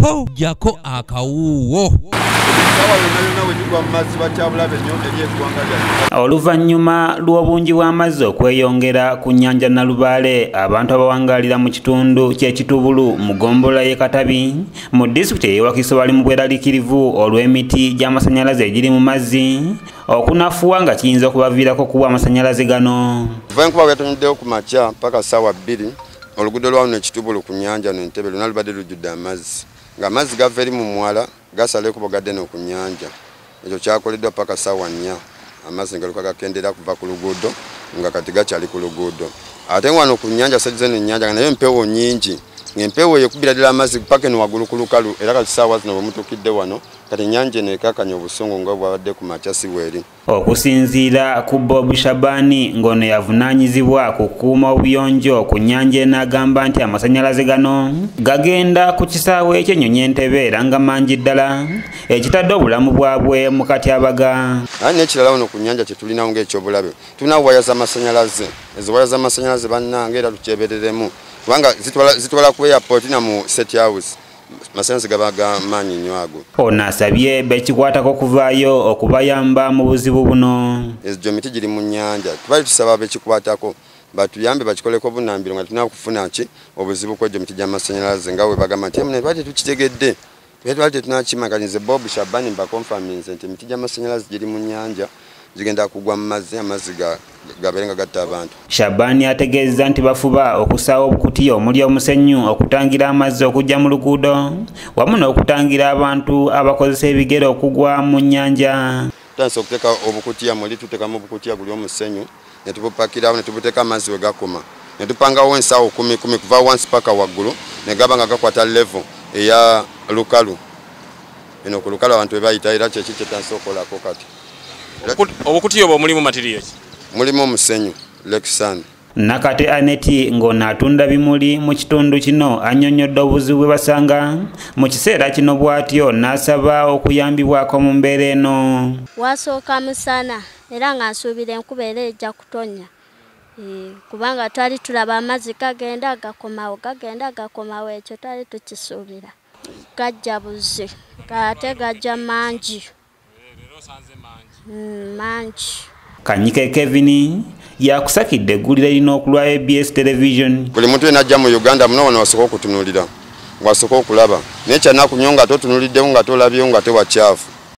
po jako akawuwo. Oluvannyuma lw'obungi bw'amazzi okweyongera ku nnyanja Nalubaale, abantu abawangalira mu kitundu ky'Ekitubulu mu ggombolola y'e Katabi mu disitulikiti y'e Wakiso bali mu bweraliikirivu olw'emiti gy'amasannyalaze egiri mu mazzi okunafuwa nga kiyinza okubaviirako kuwa amasannyalaze gano. Kuva enkuba bwetonnyeddewo ku makya paka ssaawa 2 oluguudo lwawuno Ekitubulu ku nnyanja n'Entebbe lwonna lubadde lujjudde amazzi ng'amazzi gava eri mu mwala gasala ekubo gadde no ku nnyanja. Ekyo kyakoleddwa paka ssaawa 4 amazzi nga gakendera kuva ku luguudo nga kati gakyali ku luguudo. Ate wano ku nnyanja sejje n'ennyanja nga nayo empewo nnyingi ng'empewo yekubira ddala amazzi paka eno waggulu ku lukalu era kati ssaawa zino bwe mutuukidde wano kati ennyanja eno ekakanya obusungu nga bwabadde ku makya si bweri. Okusinziira ku Bob Shabani ng'ono yavunaanyizibwa ku kukuuma obuyonjo ku nnyanja n'agamba nti amasannyalaze gano gagenda ku kisaawe ekyennyonyi Entebbe era nga mangi ddala ekitadde obulamu bwabwe mu katyabaga. Ate n'ekirala wano ku nnyanja kye tulinawo ng'ekyobulabe tulina waya z'amasannyalaze. Ezo waya z'amasannyalaze bannange era tukyebereremu kubanga zitwala ku airport na mu State House. Masannyalaze gaba ga maanyi nnyo ago. Ono asabye bekikwatako okuvaayo okubayamba mu buzibu buno. Ezo miti giri mu nnyanja tubali tusaba bekikwatako batuyambe bakikoleko bunambiro nga tulina kufuna ki obuzibu kw'egyo miti gy'amasannyalaze nga bwe bagamba nti mune twali tukitegedde twali tetunakimanyize. Bob Shabani mbakonfaminze nti emiti gy'amasannyalaze giri mu nnyanja zigenda kugwa mu mazzi amazzi gabeerenga gatta abantu. Shabani ategeeza nti bafuba okusaawa obukutiya omuli omusenyu okutangira amazzi okujja mu luguudo wamu n'okutangira abantu abakozesa ebigere okugwa mu nnyanja. Tutandise okuteeka obukutiya muli tuteekamu obukutiya guli omusenyu ne tubupakirawo ne tubuteeka amazzi we gakoma ne tupangawo ensaawa 10 kuva wansi paka waggulu ne gaba nga gakwata level eya lukalu. Eno ku lukalu abantu we bayita era kyeki kyetandise okukolako kati. Obukutiya obwo mulimu material ki? Mulimu omusenyu Lexan. Nakate Aneti ng'ono atunda bimuli mu kitundu kino annyonnyodde obuzibu bwe basanga mu kiseera kino bw'atyo n'asaba okuyambibwako mu mbeera eno. Wasooka musana era nga nsuubira enkuba era ejja kutonnya kubanga twali tulaba amazzi gagenda gakomawo ekyo twali tukisuubira. Gajja buzi ate gajja mangi. Mangi. Kanyike Kevin yakusakidde eggulire lino okulwa ABS Television. Buli muntu yenajja mu Uganda muno wano wasooka okutunuulira wasooka okulaba naye kyanakumyo nga totunuliddewo nga tolabyewo nga tewakyafu